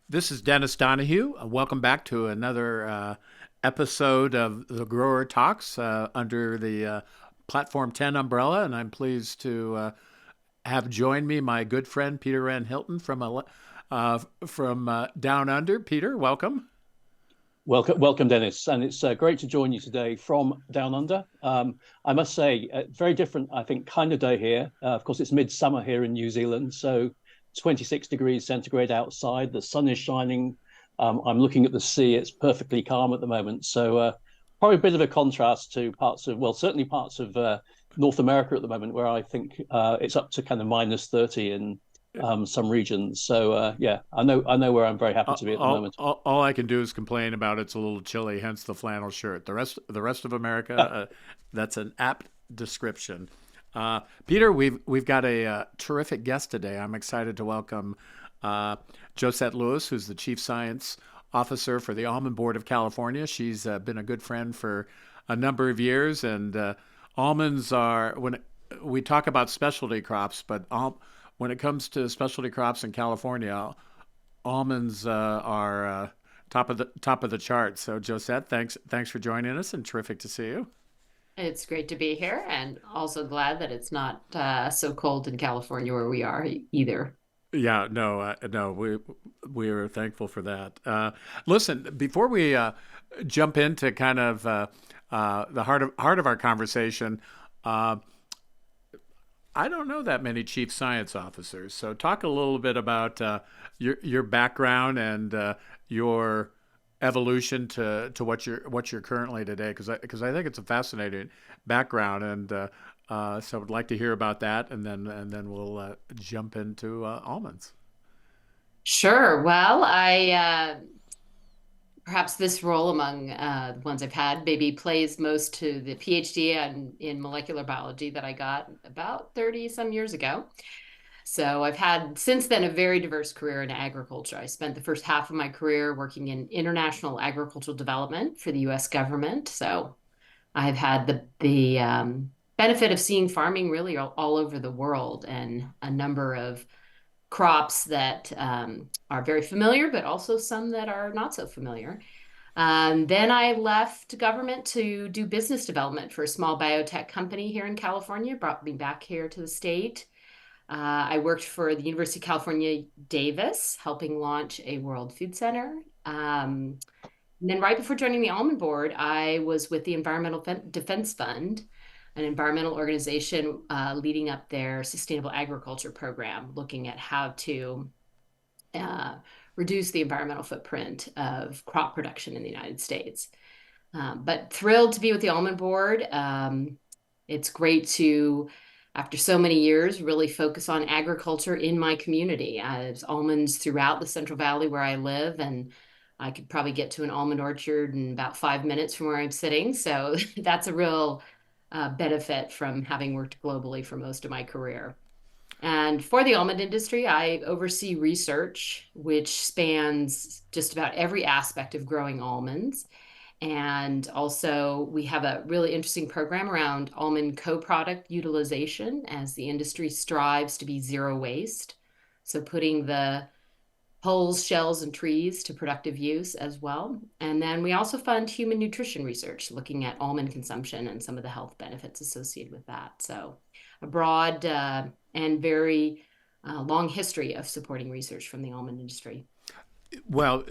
This is Dennis Donohue. Welcome back to another episode of the Grower Talks under the Platform 10 umbrella. And I'm pleased to have joined me my good friend Peter Wren-Hilton from Down Under. Peter, welcome. Welcome, Dennis, and it's great to join you today from Down Under. I must say, very different, I think, kind of day here. Of course, it's midsummer here in New Zealand, so 26 degrees centigrade outside. The sun is shining. I'm looking at the sea. It's perfectly calm at the moment. So probably a bit of a contrast to certainly parts of North America at the moment, where I think it's up to kind of minus 30 in some regions. So yeah, I know where I'm very happy to be at the moment. All I can do is complain about it's a little chilly, hence the flannel shirt. The rest of America, that's an apt description. Peter, we've got a terrific guest today. I'm excited to welcome Josette Lewis, who's the Chief Science Officer for the Almond Board of California. She's been a good friend for a number of years, and almonds are we talk about specialty crops, but when it comes to specialty crops in California, almonds are top of the chart. So, Josette, thanks for joining us, and terrific to see you. It's great to be here and also glad that it's not so cold in California where we are either. Yeah, no, no, we are thankful for that. Listen, before we jump into kind of the heart of our conversation, uh, I don't know that many chief science officers. So talk a little bit about your background and your evolution to what you're currently today, because I think it's a fascinating background, and so I'd like to hear about that, and then we'll jump into almonds. Sure. Well, I perhaps this role among the ones I've had maybe plays most to the PhD in molecular biology that I got about 30 some years ago. So I've had since then a very diverse career in agriculture. I spent the first half of my career working in international agricultural development for the US government. So I've had the benefit of seeing farming really all over the world and a number of crops that are very familiar, but also some that are not so familiar. Then I left government to do business development for a small biotech company here in California, brought me back here to the state. I worked for the University of California, Davis, helping launch a World Food Center. And then right before joining the Almond Board, I was with the Environmental Defense Fund, an environmental organization leading up their sustainable agriculture program, looking at how to uh, reduce the environmental footprint of crop production in the United States. But thrilled to be with the Almond Board. It's great to, after so many years, really focus on agriculture in my community. There's almonds throughout the Central Valley where I live, and I could probably get to an almond orchard in about 5 minutes from where I'm sitting. So that's a real benefit from having worked globally for most of my career. And for the almond industry, I oversee research, which spans just about every aspect of growing almonds. And also, we have a really interesting program around almond co-product utilization as the industry strives to be zero waste. So, putting the hulls, shells, and trees to productive use as well. And then we also fund human nutrition research, looking at almond consumption and some of the health benefits associated with that. So, a broad and very long history of supporting research from the almond industry. Well,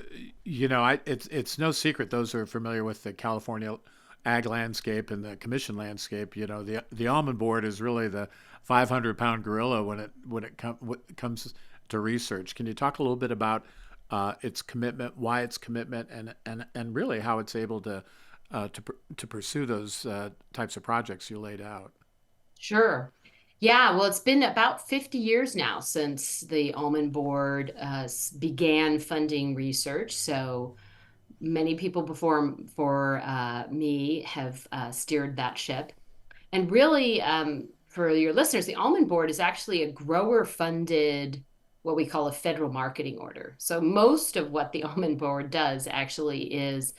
it's no secret those who are familiar with the California ag landscape and the commission landscape. The almond board is really the 500-pound gorilla when it comes to research. Can you talk a little bit about its commitment, why its commitment, and really how it's able to pursue those types of projects you laid out? Sure. Yeah, well, it's been about 50 years now since the Almond Board began funding research. So many people before me have steered that ship. And really, for your listeners, the Almond Board is actually a grower funded, what we call a federal marketing order. So most of what the Almond Board does actually is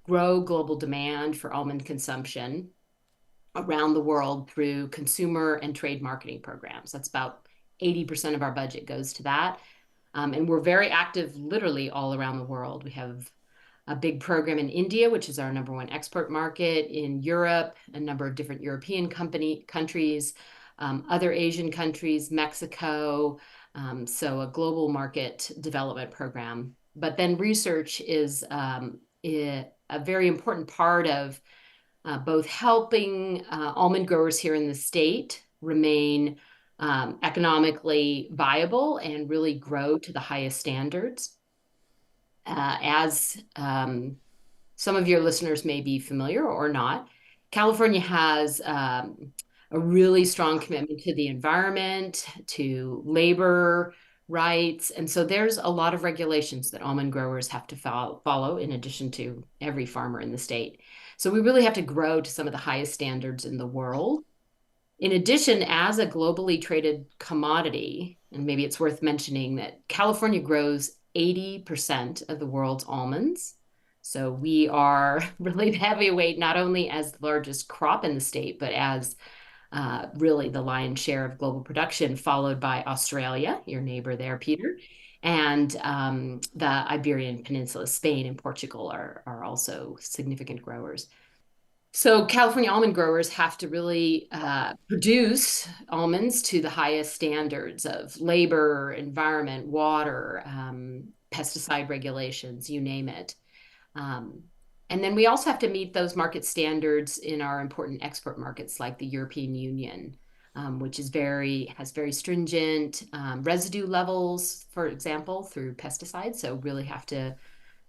grow global demand for almond consumption around the world through consumer and trade marketing programs. That's about 80% of our budget goes to that. And we're very active literally all around the world. We have a big program in India, which is our #1 export market, in Europe, a number of different European countries, other Asian countries, Mexico, so a global market development program. But then research is a very important part of both helping almond growers here in the state remain economically viable and really grow to the highest standards. As some of your listeners may be familiar or not, California has a really strong commitment to the environment, to labor rights. And so there's a lot of regulations that almond growers have to follow in addition to every farmer in the state. So we really have to grow to some of the highest standards in the world. In addition, as a globally traded commodity, and maybe it's worth mentioning that California grows 80% of the world's almonds. So we are really the heavyweight, not only as the largest crop in the state, but as really the lion's share of global production, followed by Australia, your neighbor there, Peter, and the Iberian Peninsula, Spain and Portugal are also significant growers. So California almond growers have to really produce almonds to the highest standards of labor, environment, water, pesticide regulations, you name it. And then we also have to meet those market standards in our important export markets like the European Union, which has very stringent residue levels, for example, through pesticides. So really have to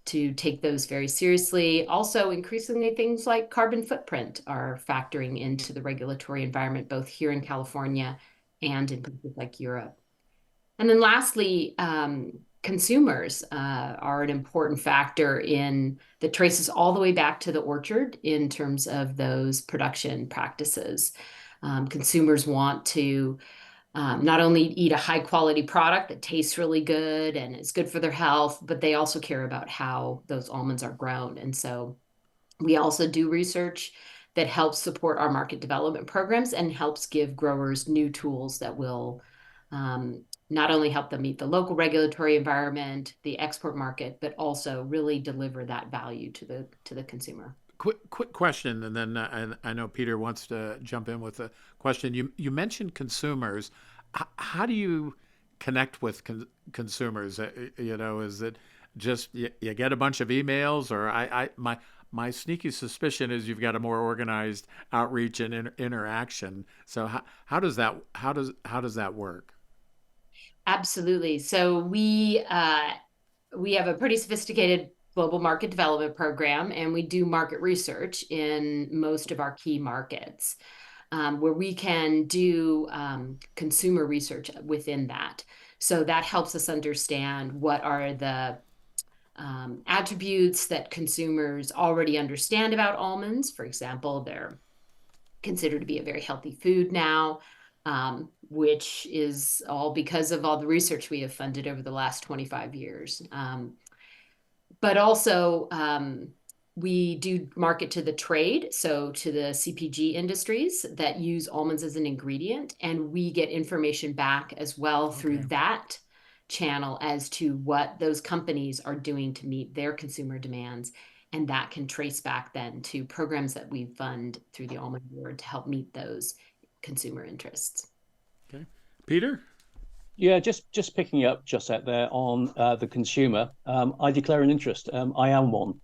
take those very seriously. Also, increasingly, things like carbon footprint are factoring into the regulatory environment, both here in California and in places like Europe. And then lastly, consumers are an important factor that traces all the way back to the orchard in terms of those production practices. Consumers want to not only eat a high quality product that tastes really good and is good for their health, but they also care about how those almonds are grown. And so we also do research that helps support our market development programs and helps give growers new tools that will not only help them meet the local regulatory environment, the export market, but also really deliver that value to the consumer. Quick question, and then I know Peter wants to jump in with a question. You mentioned consumers. How do you connect with consumers? Is it just you get a bunch of emails, or my sneaky suspicion is you've got a more organized outreach and interaction. So how does that work? Absolutely. So we have a pretty sophisticated global market development program, and we do market research in most of our key markets, where we can do consumer research within that. So that helps us understand what are the attributes that consumers already understand about almonds. For example, they're considered to be a very healthy food now, which is all because of all the research we have funded over the last 25 years. But also, we do market to the trade, so to the CPG industries that use almonds as an ingredient, and we get information back as well through that channel as to what those companies are doing to meet their consumer demands. And that can trace back then to programs that we fund through the Almond Board to help meet those consumer interests. Okay. Peter? Yeah, just picking up Josette there on the consumer. I declare an interest. I am one.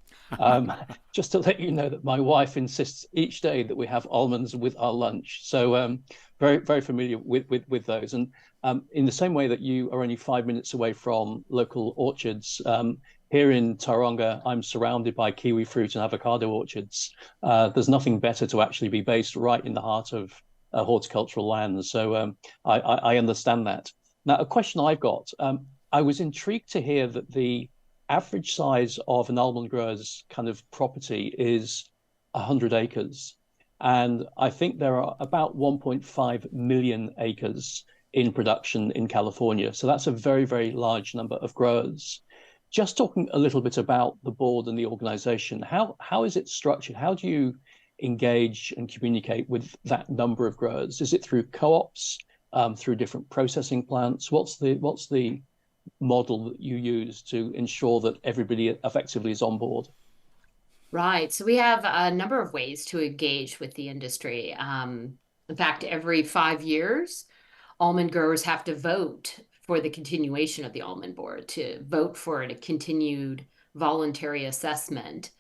Just to let you know that my wife insists each day that we have almonds with our lunch. So very, very familiar with those. And in the same way that you are only 5 minutes away from local orchards, here in Tauranga, I'm surrounded by kiwi fruit and avocado orchards. There's nothing better to actually be based right in the heart of horticultural land. So I understand that. Now, a question I've got, I was intrigued to hear that the average size of an almond grower's kind of property is 100 acres. And I think there are about 1.5 million acres in production in California. So that's a very, very large number of growers. Just talking a little bit about the board and the organization, how is it structured? How do you engage and communicate with that number of growers? Is it through co-ops, through different processing plants? What's the model that you use to ensure that everybody effectively is on board? Right. So we have a number of ways to engage with the industry. In fact, every 5 years, almond growers have to vote for the continuation of the almond board, to vote for a continued voluntary assessment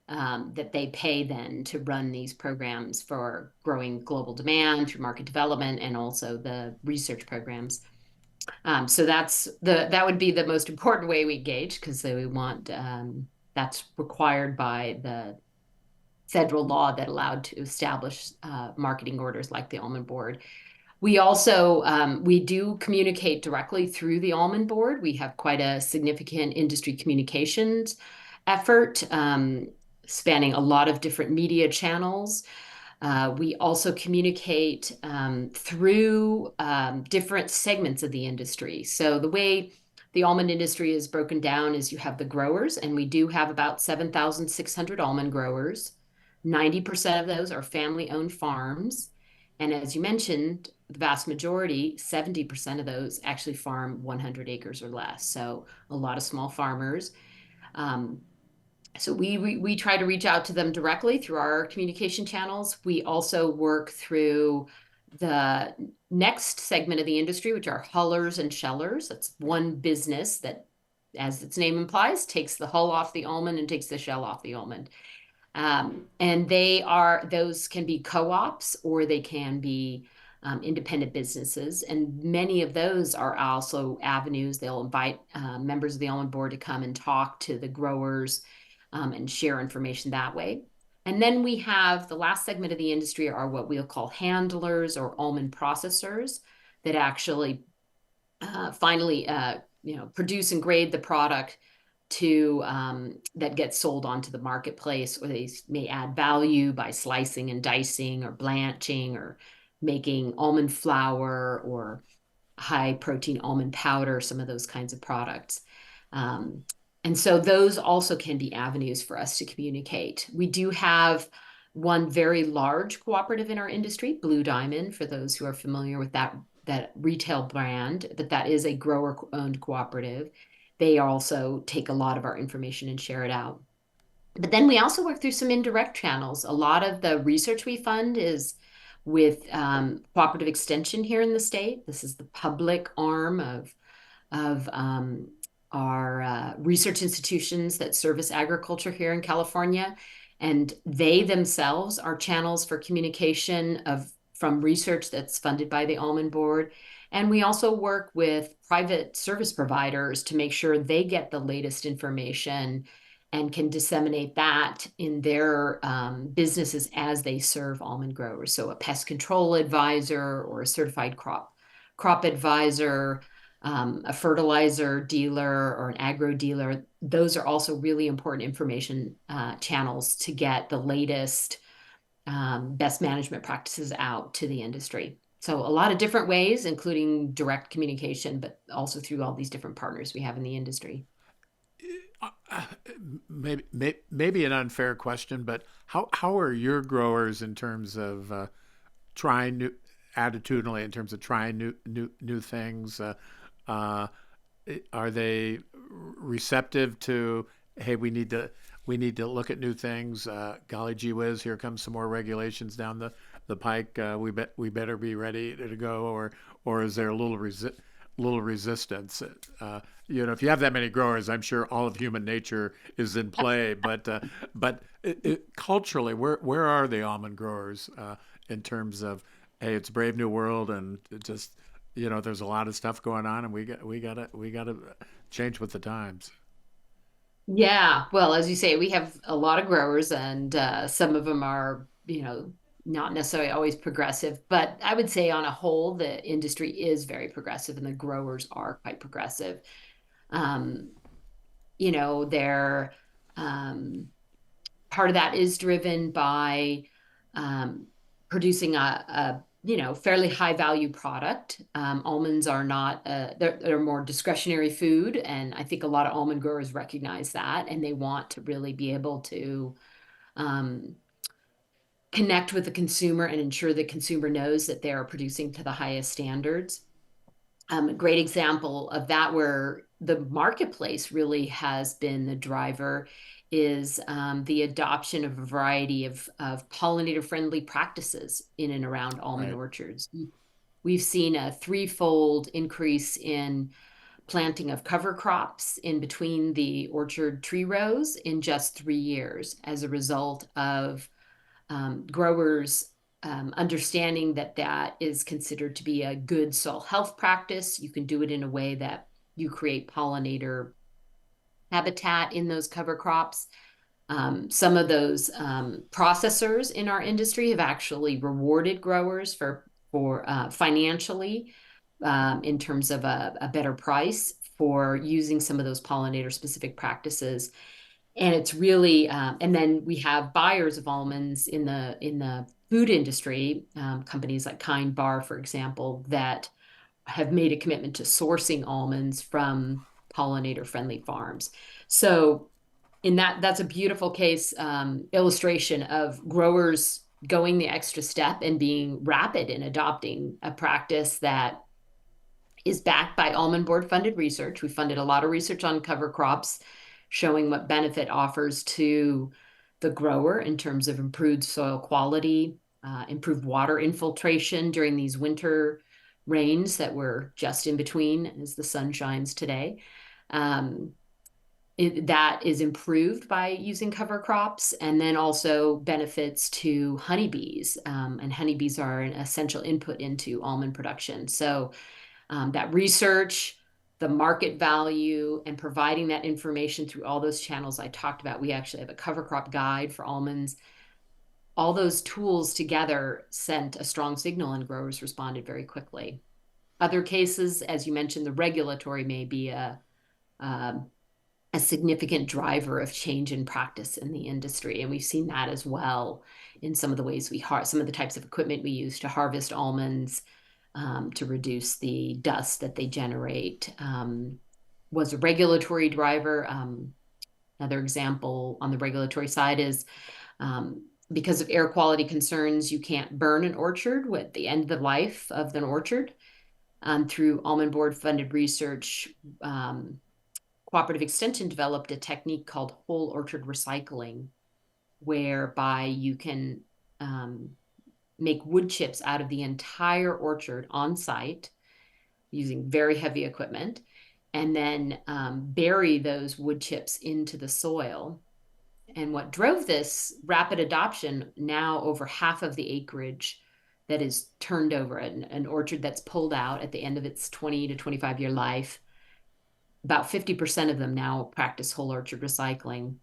that they pay then to run these programs for growing global demand through market development and also the research programs. So that would be the most important way we engage because we want that's required by the federal law that allowed to establish marketing orders like the almond board. We also we do communicate directly through the almond board. We have quite a significant industry communications effort spanning a lot of different media channels. We also communicate through different segments of the industry. So the way the almond industry is broken down is you have the growers, and we do have about 7,600 almond growers. 90% of those are family-owned farms. And as you mentioned, the vast majority, 70% of those actually farm 100 acres or less. So a lot of small farmers. So we try to reach out to them directly through our communication channels. We also work through the next segment of the industry, which are hullers and shellers. That's one business that, as its name implies, takes the hull off the almond and takes the shell off the almond. And those can be co-ops or they can be independent businesses. And many of those are also avenues. They'll invite members of the almond board to come and talk to the growers and share information that way. And then we have the last segment of the industry are what we'll call handlers or almond processors that actually finally produce and grade the product to that gets sold onto the marketplace, or they may add value by slicing and dicing or blanching or making almond flour or high protein almond powder, some of those kinds of products. And so those also can be avenues for us to communicate. We do have one very large cooperative in our industry, Blue Diamond, for those who are familiar with that retail brand, that is a grower-owned cooperative. They also take a lot of our information and share it out. But then we also work through some indirect channels. A lot of the research we fund is with cooperative extension here in the state. This is the public arm of our research institutions that service agriculture here in California. And they themselves are channels for communication from research that's funded by the Almond Board. And we also work with private service providers to make sure they get the latest information and can disseminate that in their businesses as they serve almond growers. So a pest control advisor or a certified crop advisor, a fertilizer dealer or an agro dealer, those are also really important information channels to get the latest best management practices out to the industry. So a lot of different ways, including direct communication, but also through all these different partners we have in the industry. Maybe an unfair question, but how are your growers in terms of trying new attitudinally in terms of trying new things? Are they receptive to, hey, we need to look at new things? Golly gee whiz, here comes some more regulations down the pike. We better be ready to go, or is there a little resistance? If you have that many growers, I'm sure all of human nature is in play. But culturally, where are the almond growers in terms of, hey, it's a brave new world, and it just there's a lot of stuff going on, and we gotta change with the times. Yeah, well, as you say, we have a lot of growers, and some of them are, not necessarily always progressive. But I would say, on a whole, the industry is very progressive, and the growers are quite progressive. They're part of that is driven by producing a fairly high value product. Almonds are not, they're more discretionary food. And I think a lot of almond growers recognize that, and they want to really be able to connect with the consumer and ensure the consumer knows that they are producing to the highest standards. A great example of that where the marketplace really has been the driver is the adoption of a variety of pollinator-friendly practices in and around almond Right. orchards. We've seen a threefold increase in planting of cover crops in between the orchard tree rows in just 3 years as a result of growers understanding that that is considered to be a good soil health practice. You can do it in a way that you create pollinator habitat in those cover crops. Some of those processors in our industry have actually rewarded growers for financially in terms of a better price for using some of those pollinator specific practices. And it's really, and then we have buyers of almonds in the food industry, companies like Kind Bar, for example, that have made a commitment to sourcing almonds from pollinator friendly farms. So in that's a beautiful case illustration of growers going the extra step and being rapid in adopting a practice that is backed by Almond Board funded research. We funded a lot of research on cover crops, showing what benefit offers to the grower in terms of improved soil quality, improved water infiltration during these winter rains that we're just in between as the sun shines today. That is improved by using cover crops, and then also benefits to honeybees. And honeybees are an essential input into almond production. So that research, the market value, and providing that information through all those channels I talked about. We actually have a cover crop guide for almonds. All those tools together sent a strong signal, and growers responded very quickly. Other cases, as you mentioned, the regulatory may be a significant driver of change in practice in the industry. And we've seen that as well in some of the ways some of the types of equipment we use to harvest almonds, to reduce the dust that they generate, was a regulatory driver. Another example on the regulatory side is because of air quality concerns, you can't burn an orchard at the end of the life of an orchard. Through Almond Board funded research, Cooperative Extension developed a technique called whole orchard recycling, whereby you can make wood chips out of the entire orchard on site using very heavy equipment, and then bury those wood chips into the soil. And what drove this rapid adoption, now over half of the acreage that is turned over, an orchard that's pulled out at the end of its 20 to 25-year life, about 50% of them now practice whole orchard recycling.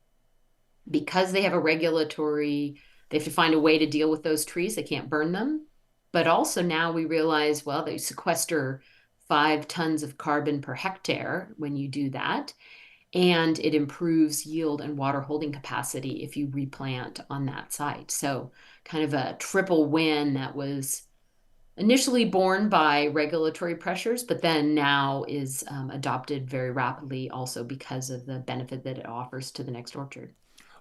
Because they have a regulatory, they have to find a way to deal with those trees. They can't burn them. But also now we realize, well, they sequester 5 tons of carbon per hectare when you do that. And it improves yield and water holding capacity if you replant on that site. So kind of a triple win that was initially born by regulatory pressures, but then now is adopted very rapidly also because of the benefit that it offers to the next orchard.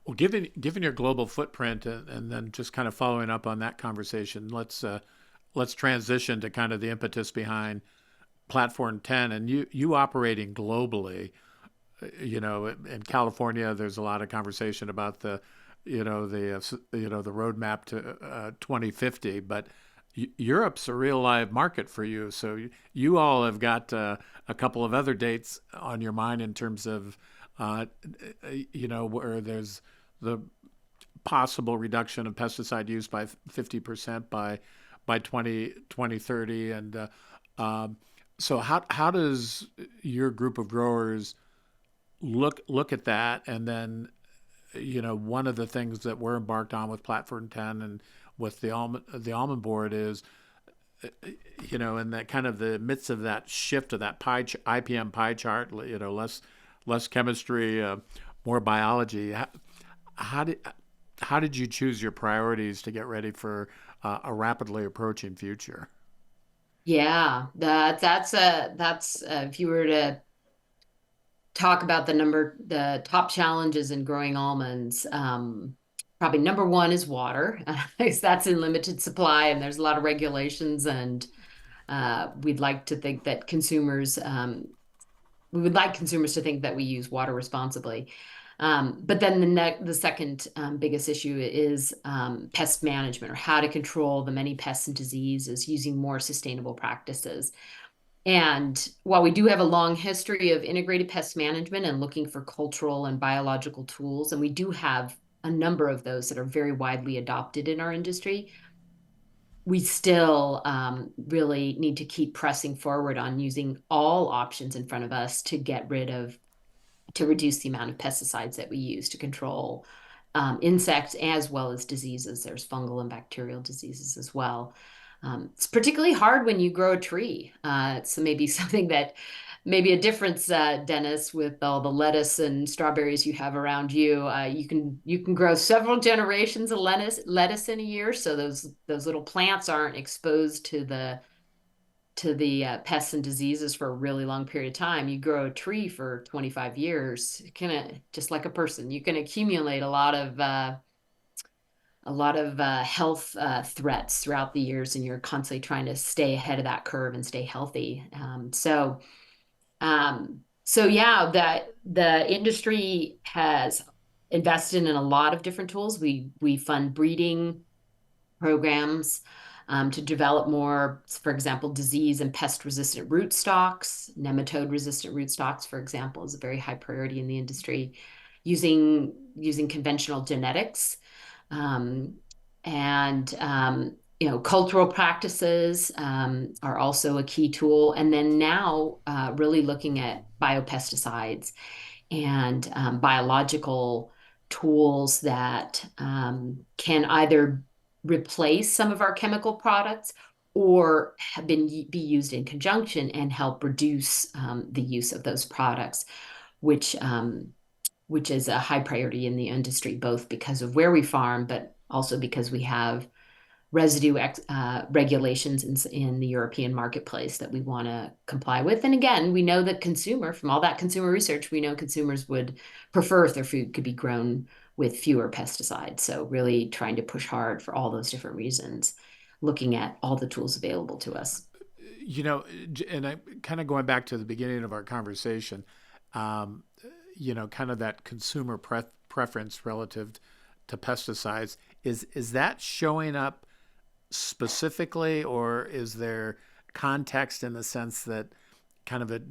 Well, given your global footprint, and then just kind of following up on that conversation, let's transition to kind of the impetus behind Platform 10, and you operating globally. In California, there's a lot of conversation about the roadmap to 2050, but Europe's a real live market for you. So you all have got a couple of other dates on your mind in terms of, where there's the possible reduction of pesticide use by 50% by 2030. And so how does your group of growers look at that? And then, one of the things that we're embarked on with Platform 10 and with the Almond Board is, in that kind of the midst of that shift of that IPM pie chart, less chemistry, more biology. How did you choose your priorities to get ready for a rapidly approaching future? Yeah, that's if you were to talk about the top challenges in growing almonds, probably number one is water. That's in limited supply, and there's a lot of regulations, and we'd like to think that consumers we would like consumers to think that we use water responsibly. But then the second biggest issue is pest management, or how to control the many pests and diseases using more sustainable practices. And while we do have a long history of integrated pest management and looking for cultural and biological tools, and we do have a number of those that are very widely adopted in our industry, we still really need to keep pressing forward on using all options in front of us to reduce the amount of pesticides that we use to control insects as well as diseases. There's fungal and bacterial diseases as well. It's particularly hard when you grow a tree. So maybe something that maybe a difference, Dennis, with all the lettuce and strawberries you have around you. You can grow several generations of lettuce in a year, so those little plants aren't exposed to the pests and diseases for a really long period of time. You grow a tree for 25 years, just like a person, you can accumulate a lot of health threats throughout the years, and you're constantly trying to stay ahead of that curve and stay healthy. So yeah, the industry has invested in a lot of different tools. We fund breeding programs to develop more, for example, disease and pest-resistant rootstocks. Nematode-resistant rootstocks, for example, is a very high priority in the industry. Using conventional genetics, and cultural practices are also a key tool. And then now really looking at biopesticides and biological tools that can either replace some of our chemical products or be used in conjunction and help reduce the use of those products, which is a high priority in the industry, both because of where we farm, but also because we have residue regulations in the European marketplace that we want to comply with. And again, we know that from all that consumer research, we know consumers would prefer if their food could be grown with fewer pesticides. So really trying to push hard for all those different reasons, looking at all the tools available to us. And I kind of going back to the beginning of our conversation, kind of that consumer preference relative to pesticides, is that showing up specifically, or is there context in the sense that kind of a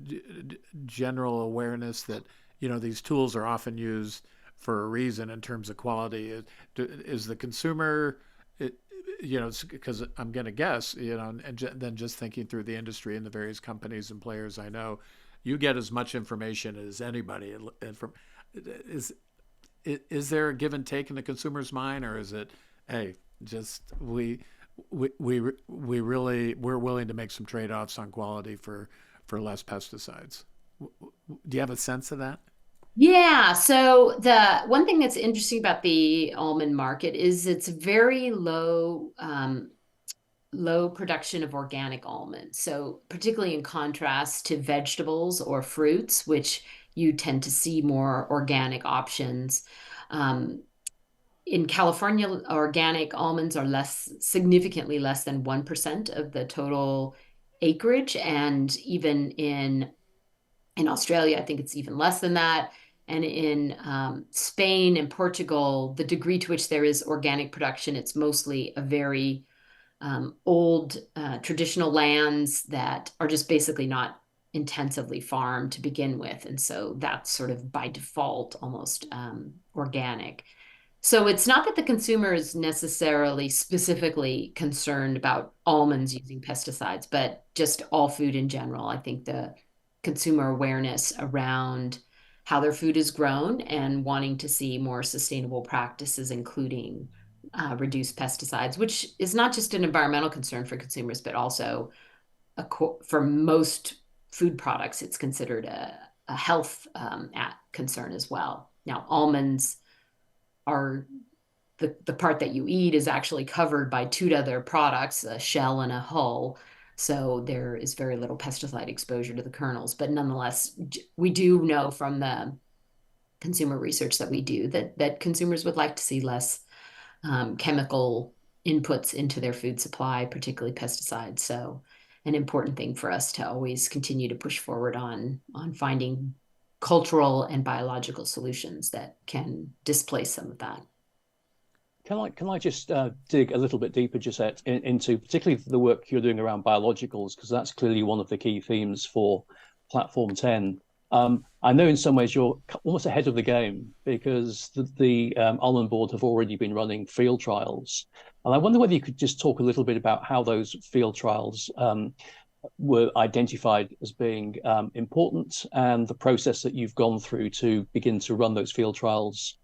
general awareness that these tools are often used for a reason in terms of quality? Is the consumer, because I'm going to guess, and then just thinking through the industry and the various companies and players I know, you get as much information as anybody. And is there a give and take in the consumer's mind, or is it, hey, just we're willing to make some trade-offs on quality for less pesticides? Do you have a sense of that? Yeah. So the one thing that's interesting about the almond market is it's very low production of organic almonds. So particularly in contrast to vegetables or fruits, which you tend to see more organic options. In California, organic almonds are significantly less than 1% of the total acreage. And even in Australia, I think it's even less than that. And in Spain and Portugal, the degree to which there is organic production, it's mostly a very old traditional lands that are just basically not intensively farmed to begin with. And so that's sort of by default almost organic. So it's not that the consumer is necessarily specifically concerned about almonds using pesticides, but just all food in general. I think the consumer awareness around how their food is grown and wanting to see more sustainable practices, including reduced pesticides, which is not just an environmental concern for consumers, but also for most food products, it's considered a health concern as well. Now, almonds are the part that you eat is actually covered by two other products, a shell and a hull. So there is very little pesticide exposure to the kernels. But nonetheless, we do know from the consumer research that we do that consumers would like to see less chemical inputs into their food supply, particularly pesticides. So, an important thing for us to always continue to push forward on finding cultural and biological solutions that can displace some of that. Can I just dig a little bit deeper, Josette, into particularly the work you're doing around biologicals, because that's clearly one of the key themes for Platform 10. I know in some ways you're almost ahead of the game because the Almond board have already been running field trials. And I wonder whether you could just talk a little bit about how those field trials were identified as being important, and the process that you've gone through to begin to run those field trials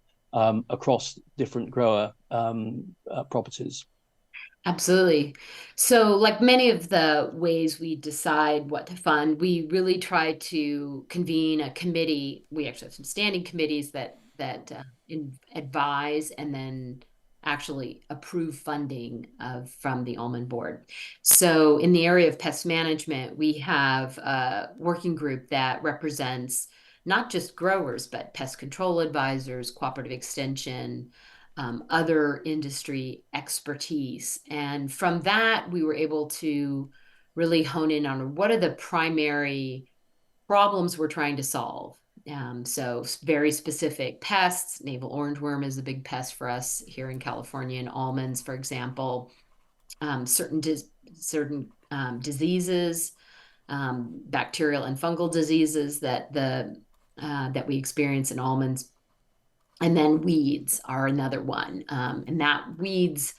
across different grower properties. Absolutely. So, like many of the ways we decide what to fund, we really try to convene a committee. We actually have some standing committees that advise and then actually approve funding from the Almond board. So, in the area of pest management, we have a working group that represents not just growers, but pest control advisors, cooperative extension, other industry expertise. And from that, we were able to really hone in on what are the primary problems we're trying to solve. So very specific pests. Navel orangeworm is a big pest for us here in California, and almonds, for example. Certain diseases, bacterial and fungal diseases that we experience in almonds. And then weeds are another one. And that weeds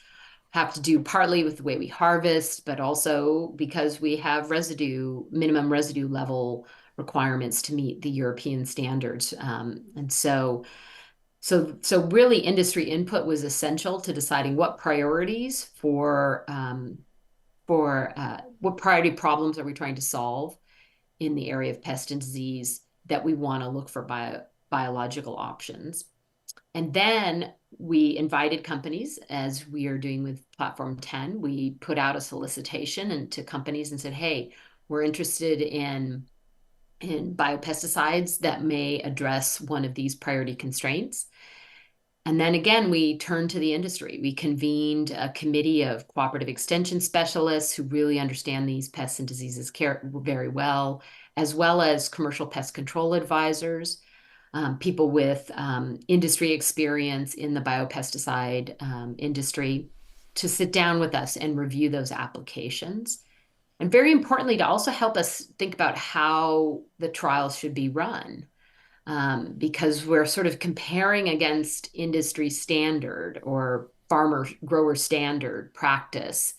have to do partly with the way we harvest, but also because we have minimum residue level requirements to meet the European standards. And so really industry input was essential to deciding what priorities for what priority problems are we trying to solve in the area of pest and disease that we want to look for biological options. And then we invited companies, as we are doing with Platform 10. We put out a solicitation to companies and said, hey, we're interested in biopesticides that may address one of these priority constraints. And then again, we turned to the industry. We convened a committee of cooperative extension specialists who really understand these pests and diseases very well as commercial pest control advisors, people with industry experience in the biopesticide industry, to sit down with us and review those applications. And very importantly, to also help us think about how the trials should be run, because we're sort of comparing against industry standard or farmer-grower standard practice.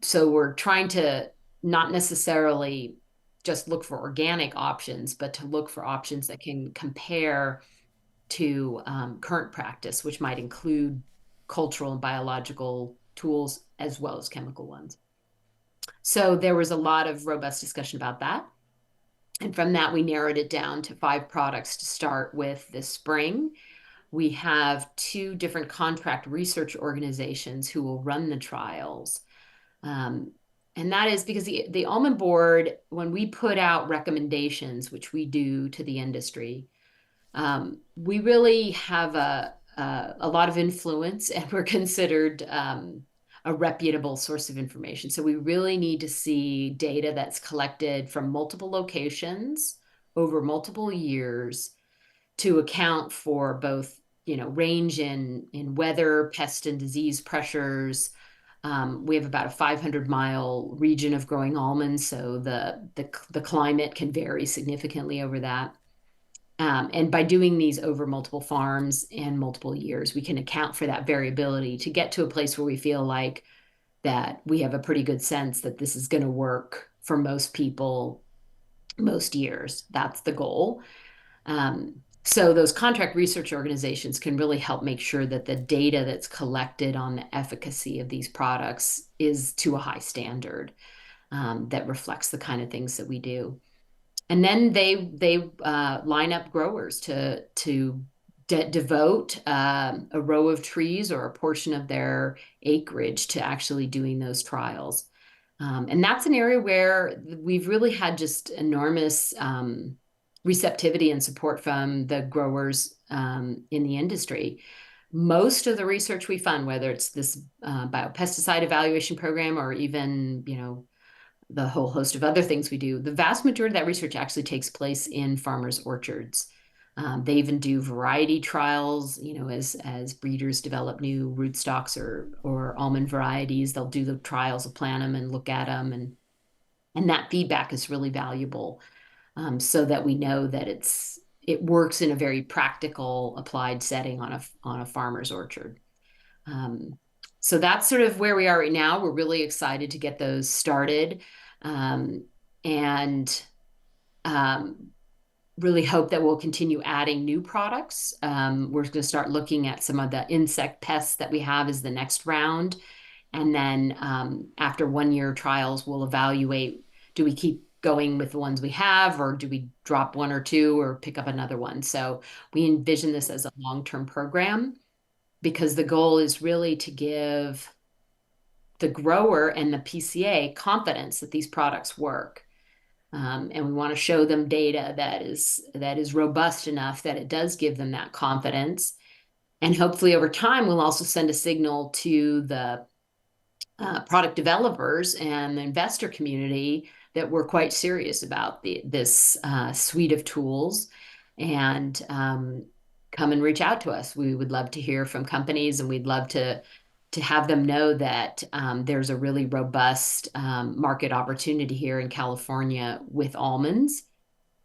So we're trying to not necessarily just look for organic options, but to look for options that can compare to current practice, which might include cultural and biological tools as well as chemical ones. So there was a lot of robust discussion about that. And from that, we narrowed it down to 5 products to start with this spring. We have 2 different contract research organizations who will run the trials. And that is because the Almond board, when we put out recommendations, which we do to the industry, we really have a lot of influence, and we're considered a reputable source of information. So we really need to see data that's collected from multiple locations over multiple years to account for both, range in weather, pest and disease pressures. We have about a 500-mile region of growing almonds, so the climate can vary significantly over that. And by doing these over multiple farms and multiple years, we can account for that variability to get to a place where we feel like that we have a pretty good sense that this is going to work for most people, most years. That's the goal. So those contract research organizations can really help make sure that the data that's collected on the efficacy of these products is to a high standard that reflects the kind of things that we do. And then they line up growers to devote a row of trees or a portion of their acreage to actually doing those trials. And that's an area where we've really had just enormous receptivity and support from the growers in the industry. Most of the research we fund, whether it's this biopesticide evaluation program or even, the whole host of other things we do, the vast majority of that research actually takes place in farmers' orchards. They even do variety trials, as breeders develop new rootstocks or almond varieties, they'll do the trials, they'll plant them and look at them, and that feedback is really valuable, so that we know that it works in a very practical, applied setting on a farmer's orchard. So that's sort of where we are right now. We're really excited to get those started, and really hope that we'll continue adding new products. We're going to start looking at some of the insect pests that we have as the next round. And then after 1 year trials, we'll evaluate, do we keep going with the ones we have, or do we drop one or two or pick up another one? So we envision this as a long-term program, because the goal is really to give the grower and the PCA confidence that these products work. And we want to show them data that is robust enough that it does give them that confidence. And hopefully over time, we'll also send a signal to the product developers and the investor community that we're quite serious about this suite of tools, and come and reach out to us. We would love to hear from companies, and we'd love to have them know that there's a really robust market opportunity here in California with almonds.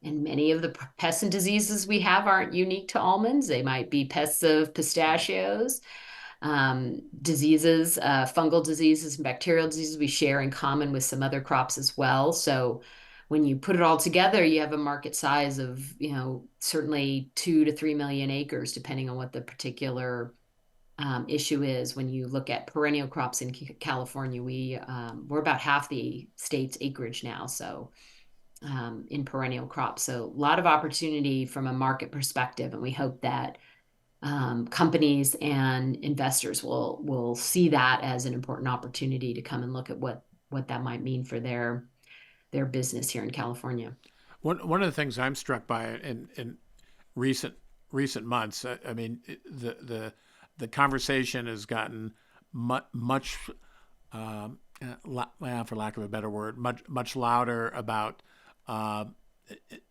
And many of the pests and diseases we have aren't unique to almonds. They might be pests of pistachios, diseases, fungal diseases and bacterial diseases we share in common with some other crops as well. So when you put it all together, you have a market size of, certainly 2 to 3 million acres, depending on what the particular issue is. When you look at perennial crops in California, we're about half the state's acreage now. So in perennial crops, so a lot of opportunity from a market perspective, and we hope that companies and investors will see that as an important opportunity to come and look at what that might mean for their business here in California. One of the things I'm struck by in recent months, I mean, the conversation has gotten much, for lack of a better word, much louder about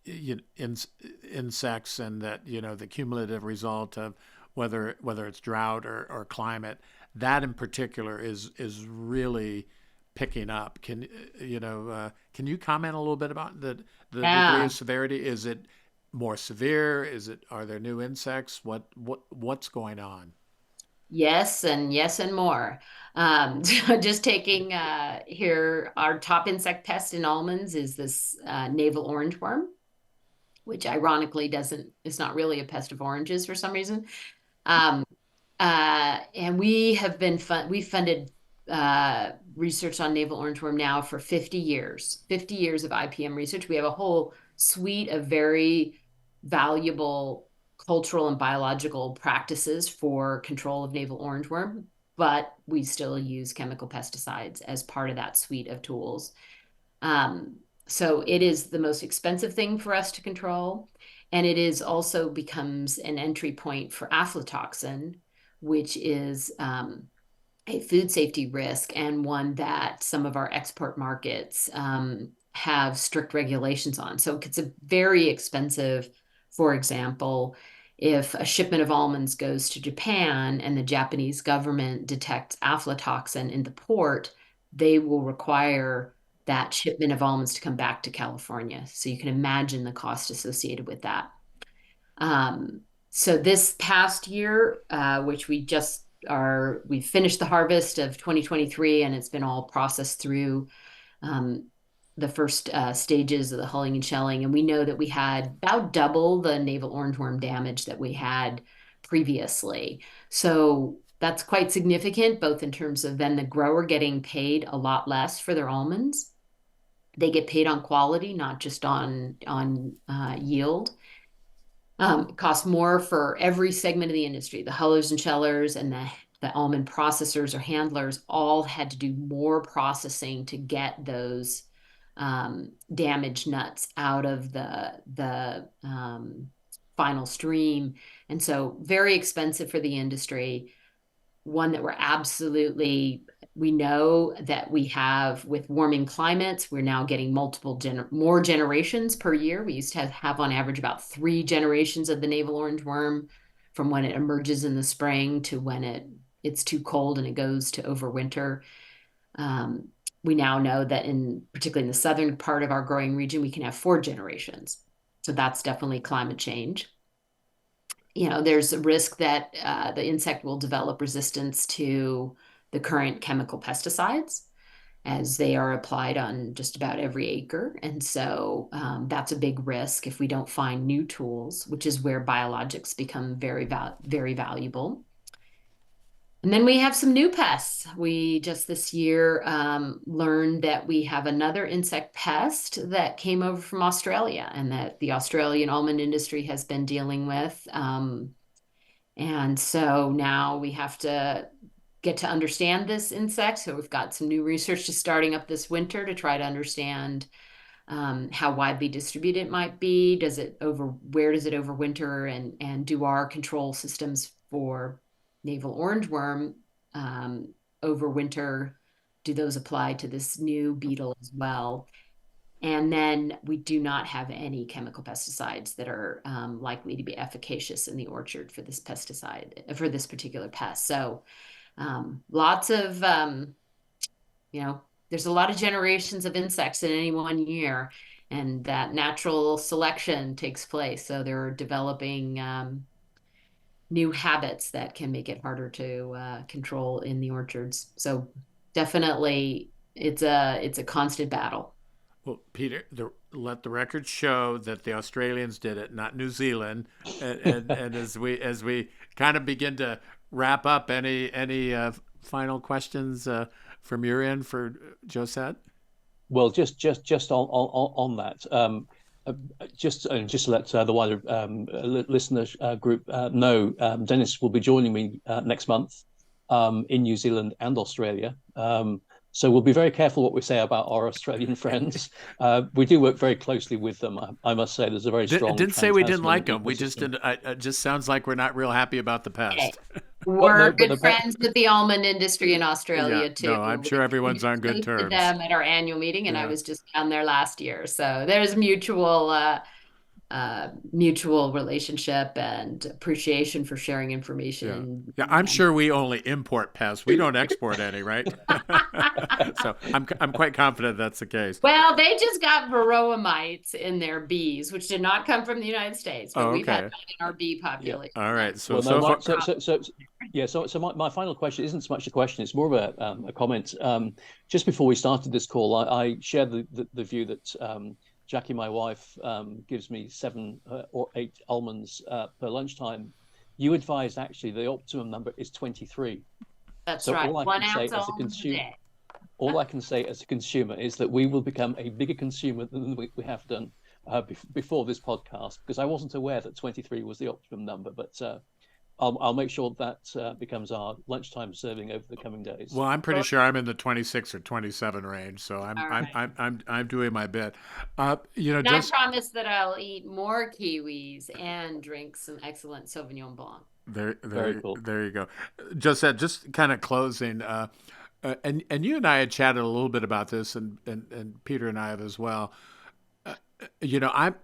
insects, and that the cumulative result of whether it's drought or climate. That in particular is really picking up. Can you comment a little bit about the degree of severity? Is it more severe? Are there new insects? What's going on? Yes, and more. Just taking here, our top insect pest in almonds is this navel orangeworm, which ironically is not really a pest of oranges for some reason. And we've funded research on navel orangeworm now for 50 years, 50 years of IPM research. We have a whole suite of very valuable cultural and biological practices for control of navel orangeworm, but we still use chemical pesticides as part of that suite of tools. So it is the most expensive thing for us to control, and it is also becomes an entry point for aflatoxin, which is a food safety risk, and one that some of our export markets have strict regulations on. So it's a very expensive. For example, if a shipment of almonds goes to Japan and the Japanese government detects aflatoxin in the port, they will require that shipment of almonds to come back to California. So you can imagine the cost associated with that. So this past year, which we finished the harvest of 2023, and it's been all processed through the first stages of the hulling and shelling. And we know that we had about double the navel orangeworm damage that we had previously. So that's quite significant, both in terms of then the grower getting paid a lot less for their almonds. They get paid on quality, not just on yield. It costs more for every segment of the industry. The hullers and shellers and the almond processors or handlers all had to do more processing to get those damaged nuts out of the final stream. And so very expensive for the industry, one that we're absolutely We know that we have, with warming climates, we're now getting more generations per year. We used to have on average about 3 generations of the navel orange worm from when it emerges in the spring to when it's too cold and it goes to overwinter. We now know that particularly in the southern part of our growing region, we can have 4 generations. So that's definitely climate change. There's a risk that the insect will develop resistance to the current chemical pesticides as they are applied on just about every acre. And so that's a big risk if we don't find new tools, which is where biologics become very, very valuable. And then we have some new pests. We just this year learned that we have another insect pest that came over from Australia and that the Australian almond industry has been dealing with. And so now we have to get to understand this insect. So we've got some new research just starting up this winter to try to understand how widely distributed it might be. Where does it overwinter, and do our control systems for navel orange worm overwinter? Do those apply to this new beetle as well? And then we do not have any chemical pesticides that are likely to be efficacious in the orchard for this particular pest. So lots of, there's a lot of generations of insects in any one year, and that natural selection takes place. So they're developing new habits that can make it harder to control in the orchards. So definitely it's a constant battle. Well, Peter, let the record show that the Australians did it, not New Zealand. And as we kind of begin to wrap up, any final questions from your end for Josette? Well, just on that, just to let the wider listener group know, Dennis will be joining me next month in New Zealand and Australia. So we'll be very careful what we say about our Australian friends. We do work very closely with them. I must say, there's a very strong. Didn't say we didn't like them. We just didn't. It just sounds like we're not real happy about the pest. Okay. We're good friends with the almond industry in Australia too. No, I'm sure everyone's on good terms. Them at our annual meeting, and I was just down there last year. So there's mutual relationship and appreciation for sharing information. Yeah, I'm sure we only import pests. We don't export any, right? So I'm quite confident that's the case. Well, they just got varroa mites in their bees, which did not come from the United States, but we've had that in our bee population. Yeah. All right. So my final question isn't so much a question; it's more of a comment. Just before we started this call, I shared the view that Jackie, my wife, gives me 7 or 8 almonds per lunchtime. You advised actually the optimum number is 23. That's right. 1 ounce almonds a day. All I can say as a consumer is that we will become a bigger consumer than we have done before this podcast, because I wasn't aware that 23 was the optimum number, but I'll make sure that becomes our lunchtime serving over the coming days. Well, I'm pretty sure I'm in the 26 or 27 range, so I'm doing my bit. I promise that I'll eat more kiwis and drink some excellent Sauvignon Blanc. Very cool. There you go. Josette, just kind of closing. And you and I had chatted a little bit about this, and Peter and I have as well. I'm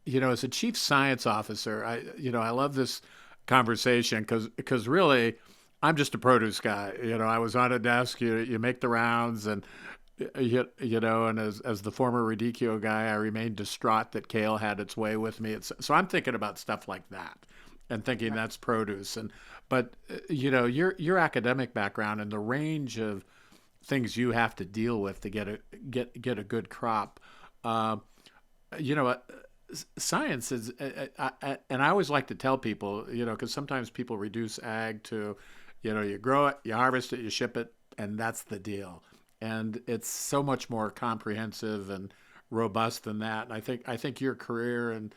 as a chief science officer, I love this conversation because really I'm just a produce guy. I was on a desk. You make the rounds, and and as the former Radicchio guy, I remained distraught that kale had its way with me. So I'm thinking about stuff like that and thinking that's produce. But your academic background and the range of things you have to deal with to get a good crop. Science is, and I always like to tell people, because sometimes people reduce ag to, you grow it, you harvest it, you ship it, and that's the deal. And it's so much more comprehensive and robust than that. And I think your career and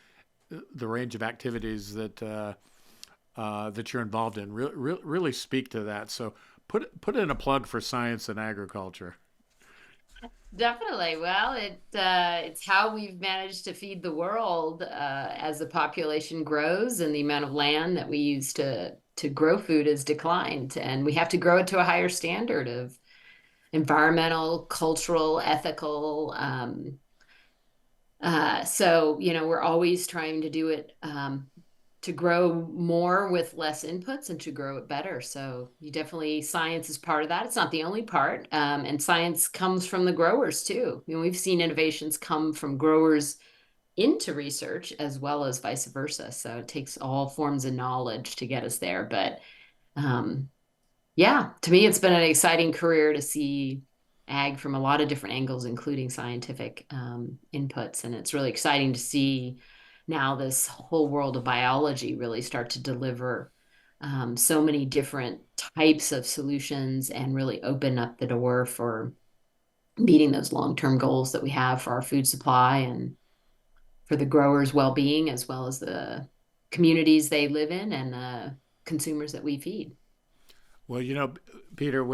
the range of activities that you're involved in really speak to that. So put in a plug for science and agriculture. Definitely. Well, it's how we've managed to feed the world as the population grows and the amount of land that we use to grow food has declined, and we have to grow it to a higher standard of environmental, cultural, ethical. So, we're always trying to do it to grow more with less inputs and to grow it better. So you definitely, science is part of that. It's not the only part. And science comes from the growers too. We've seen innovations come from growers into research as well as vice versa. So it takes all forms of knowledge to get us there. But um, yeah, to me, it's been an exciting career to see ag from a lot of different angles, including scientific inputs. And it's really exciting to see now this whole world of biology really start to deliver so many different types of solutions and really open up the door for meeting those long-term goals that we have for our food supply and for the growers' well-being, as well as the communities they live in and the consumers that we feed. Well, Peter,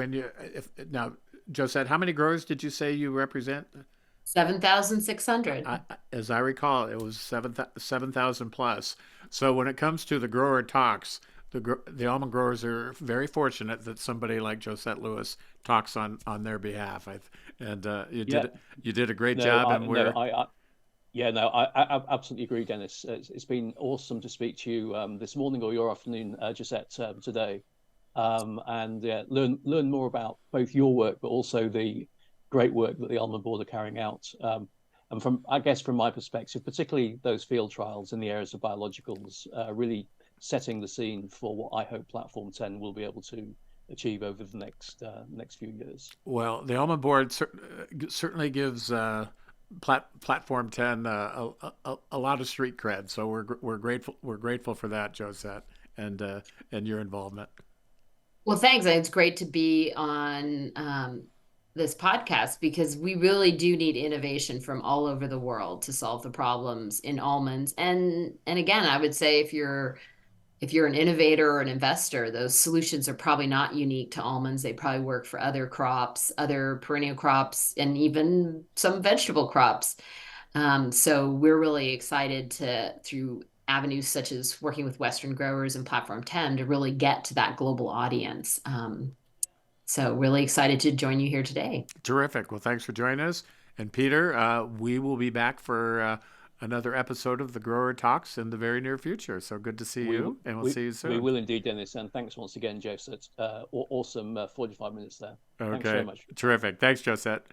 now, Josette, how many growers did you say you represent? 7,600. As I recall, it was 7,000 plus. So when it comes to the grower talks, the almond growers are very fortunate that somebody like Josette Lewis talks on their behalf. Yeah. You did a great No, job, I, and no, I Yeah, no, I absolutely agree, Dennis. It's been awesome to speak to you this morning or your afternoon, Josette, today, and learn more about both your work, but also the great work that the Almond Board are carrying out. And I guess from my perspective, particularly those field trials in the areas of biologicals, really setting the scene for what I hope Platform 10 will be able to achieve over the next few years. well, the Almond Board certainly gives Platform 10 a lot of street cred. So we're grateful for that, Josette, and your involvement. Well, thanks. It's great to be on this podcast because we really do need innovation from all over the world to solve the problems in almonds. And again, I would say if you're an innovator or an investor, those solutions are probably not unique to almonds. They probably work for other crops, other perennial crops, and even some vegetable crops. So we're really excited through avenues such as working with Western growers and Platform 10 to really get to that global audience. So really excited to join you here today. Terrific. Well, thanks for joining us. And Peter, we will be back for another episode of the Grower Talks in the very near future. So good to see you, and we'll see you soon. We will indeed, Dennis. And thanks once again, Josette. Awesome 45 minutes there. Okay. Thanks very much. Terrific. Thanks, Josette.